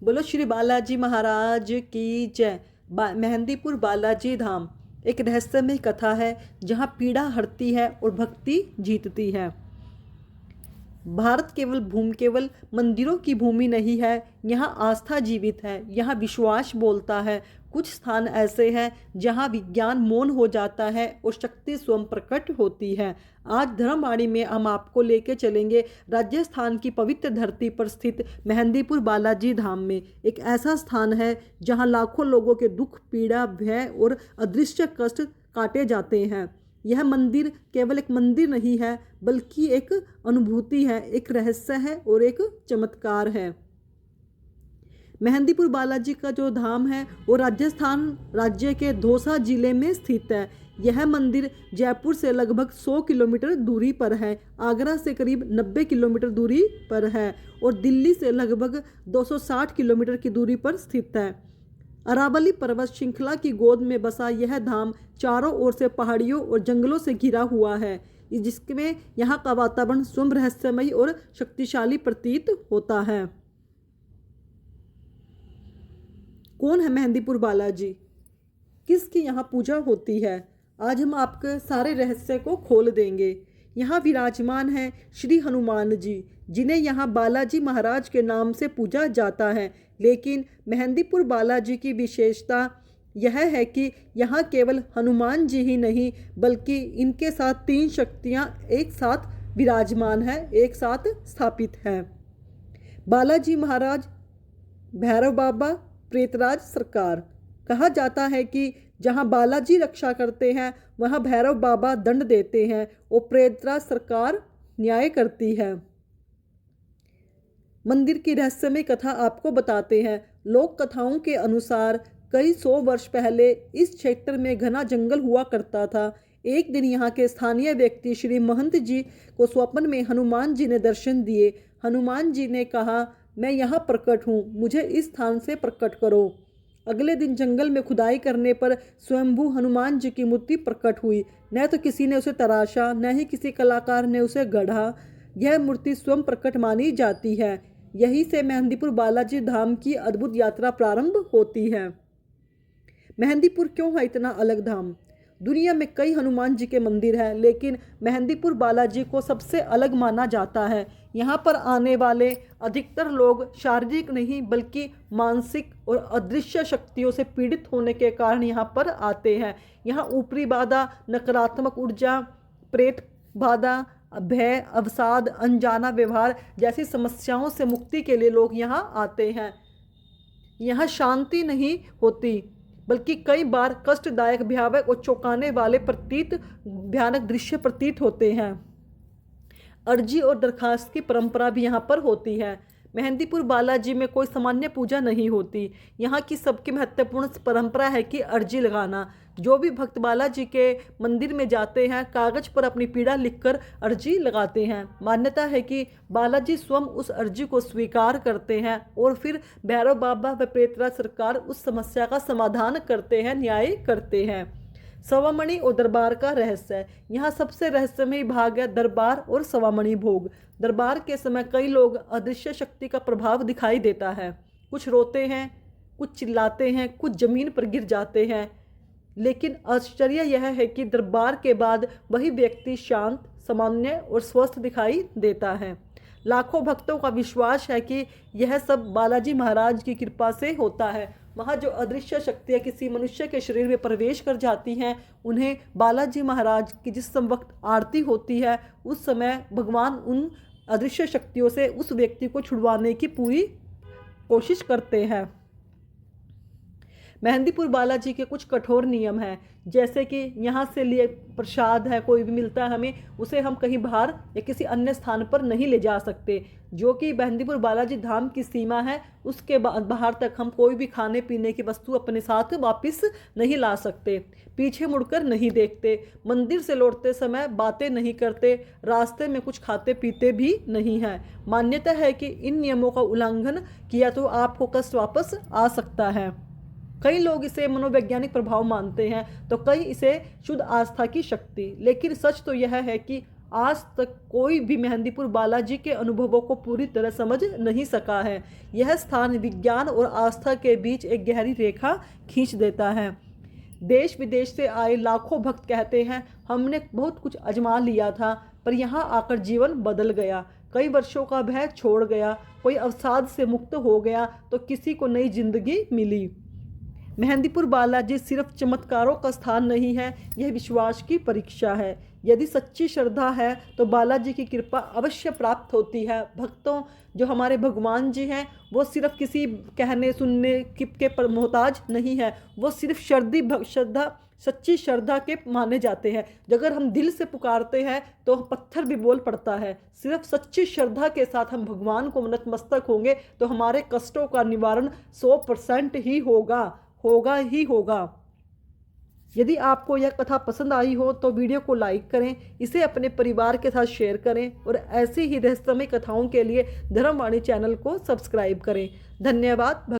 बोलो श्री बालाजी महाराज की जय। मेहंदीपुर बालाजी धाम एक रहस्यमय कथा है जहाँ पीड़ा हरती है और भक्ति जीतती है। भारत केवल मंदिरों की भूमि नहीं है, यहाँ आस्था जीवित है, यहाँ विश्वास बोलता है। कुछ स्थान ऐसे हैं जहाँ विज्ञान मौन हो जाता है और शक्ति स्वयं प्रकट होती है। आज धर्मवाणी में हम आपको लेके चलेंगे राजस्थान की पवित्र धरती पर स्थित मेहंदीपुर बालाजी धाम में। एक ऐसा स्थान है जहाँ लाखों लोगों के दुख, पीड़ा, भय और अदृश्य कष्ट काटे जाते हैं। यह मंदिर केवल एक मंदिर नहीं है, बल्कि एक अनुभूति है, एक रहस्य है और एक चमत्कार है। मेहंदीपुर बालाजी का जो धाम है वो राजस्थान राज्य के दौसा जिले में स्थित है। यह मंदिर जयपुर से लगभग 100 किलोमीटर दूरी पर है, आगरा से करीब 90 किलोमीटर दूरी पर है और दिल्ली से लगभग 260 किलोमीटर की दूरी पर स्थित है। अरावली पर्वत श्रृंखला की गोद में बसा यह धाम चारों ओर से पहाड़ियों और जंगलों से घिरा हुआ है, जिसमें यहाँ का वातावरण स्वयं रहस्यमय और शक्तिशाली प्रतीत होता है। कौन है मेहंदीपुर बालाजी, किसकी यहाँ पूजा होती है? आज हम आपके सारे रहस्य को खोल देंगे। यहाँ विराजमान है श्री हनुमान जी, जिन्हें यहाँ बालाजी महाराज के नाम से पूजा जाता है। लेकिन मेहंदीपुर बालाजी की विशेषता यह है कि यहाँ केवल हनुमान जी ही नहीं, बल्कि इनके साथ 3 शक्तियाँ एक साथ विराजमान है, एक साथ स्थापित है। बालाजी महाराज, भैरव बाबा, प्रेतराज सरकार। कहा जाता है कि जहाँ बालाजी रक्षा करते हैं वहाँ भैरव बाबा दंड देते हैं और प्रेतराज सरकार न्याय करती है। मंदिर की रहस्यमय कथा आपको बताते हैं। लोक कथाओं के अनुसार कई 100 वर्ष पहले इस क्षेत्र में घना जंगल हुआ करता था। एक दिन यहाँ के स्थानीय व्यक्ति श्री महंत जी को स्वप्न में हनुमान जी ने दर्शन दिए। हनुमान जी ने कहा, मैं यहाँ प्रकट हूँ, मुझे इस स्थान से प्रकट करो। अगले दिन जंगल में खुदाई करने पर स्वयंभू हनुमान जी की मूर्ति प्रकट हुई। न तो किसी ने उसे तराशा, न ही किसी कलाकार ने उसे गढ़ा। यह मूर्ति स्वयं प्रकट मानी जाती है। यहीं से मेहंदीपुर बालाजी धाम की अद्भुत यात्रा प्रारंभ होती है। मेहंदीपुर क्यों है इतना अलग धाम? दुनिया में कई हनुमान जी के मंदिर हैं, लेकिन मेहंदीपुर बालाजी को सबसे अलग माना जाता है। यहाँ पर आने वाले अधिकतर लोग शारीरिक नहीं बल्कि मानसिक और अदृश्य शक्तियों से पीड़ित होने के कारण यहाँ पर आते हैं। यहाँ ऊपरी बाधा, नकारात्मक ऊर्जा, प्रेत बाधा, भय, अवसाद, अनजाना व्यवहार जैसी समस्याओं से मुक्ति के लिए लोग यहाँ आते हैं। यहाँ शांति नहीं होती, बल्कि कई बार कष्टदायक, भयावह और चौंकाने वाले भयानक दृश्य प्रतीत होते हैं। अर्जी और दरखास्त की परंपरा भी यहाँ पर होती है। मेहंदीपुर बालाजी में कोई सामान्य पूजा नहीं होती। यहाँ की सबकी महत्वपूर्ण परंपरा है कि अर्जी लगाना। जो भी भक्त बालाजी के मंदिर में जाते हैं, कागज पर अपनी पीड़ा लिखकर अर्जी लगाते हैं। मान्यता है कि बालाजी स्वयं उस अर्जी को स्वीकार करते हैं और फिर भैरव बाबा व प्रेतराज सरकार उस समस्या का समाधान करते हैं, न्याय करते हैं। सवामणि और दरबार का रहस्य। यहाँ सबसे रहस्यमय भाग है दरबार और सवामणि भोग। दरबार के समय कई लोग अदृश्य शक्ति का प्रभाव दिखाई देता है। कुछ रोते हैं, कुछ चिल्लाते हैं, कुछ जमीन पर गिर जाते हैं। लेकिन आश्चर्य यह है कि दरबार के बाद वही व्यक्ति शांत, सामान्य और स्वस्थ दिखाई देता है। लाखों भक्तों का विश्वास है कि यह सब बालाजी महाराज की कृपा से होता है। वहाँ जो अदृश्य शक्तियाँ किसी मनुष्य के शरीर में प्रवेश कर जाती हैं, उन्हें बालाजी महाराज की जिस वक्त आरती होती है, उस समय भगवान उन अदृश्य शक्तियों से उस व्यक्ति को छुड़वाने की पूरी कोशिश करते हैं। मेहंदीपुर बालाजी के कुछ कठोर नियम हैं, जैसे कि यहाँ से लिए प्रसाद है, कोई भी मिलता है हमें, उसे हम कहीं बाहर या किसी अन्य स्थान पर नहीं ले जा सकते। जो कि मेहंदीपुर बालाजी धाम की सीमा है, उसके बाहर तक हम कोई भी खाने पीने की वस्तु अपने साथ वापस नहीं ला सकते। पीछे मुड़कर नहीं देखते। मंदिर से लौटते समय बातें नहीं करते। रास्ते में कुछ खाते पीते भी नहीं हैं। मान्यता है कि इन नियमों का उल्लंघन किया तो आपको कष्ट वापस आ सकता है। कई लोग इसे मनोवैज्ञानिक प्रभाव मानते हैं, तो कई इसे शुद्ध आस्था की शक्ति। लेकिन सच तो यह है कि आज तक कोई भी मेहंदीपुर बालाजी के अनुभवों को पूरी तरह समझ नहीं सका है। यह स्थान विज्ञान और आस्था के बीच एक गहरी रेखा खींच देता है। देश विदेश से आए लाखों भक्त कहते हैं, हमने बहुत कुछ आजमा लिया था, पर यहाँ आकर जीवन बदल गया। कई वर्षों का भय छोड़ गया, कोई अवसाद से मुक्त हो गया, तो किसी को नई जिंदगी मिली। मेहंदीपुर बालाजी सिर्फ चमत्कारों का स्थान नहीं है, यह विश्वास की परीक्षा है। यदि सच्ची श्रद्धा है तो बालाजी की कृपा अवश्य प्राप्त होती है। भक्तों, जो हमारे भगवान जी हैं वो सिर्फ किसी कहने सुनने के मोहताज नहीं है, वो सिर्फ सच्ची श्रद्धा के माने जाते हैं। अगर हम दिल से पुकारते हैं तो पत्थर भी बोल पड़ता है। सिर्फ सच्ची श्रद्धा के साथ हम भगवान को नतमस्तक होंगे तो हमारे कष्टों का निवारण 100% ही होगा ही होगा। यदि आपको यह कथा पसंद आई हो तो वीडियो को लाइक करें, इसे अपने परिवार के साथ शेयर करें और ऐसी ही रहस्यमय कथाओं के लिए धर्मवाणी चैनल को सब्सक्राइब करें। धन्यवाद।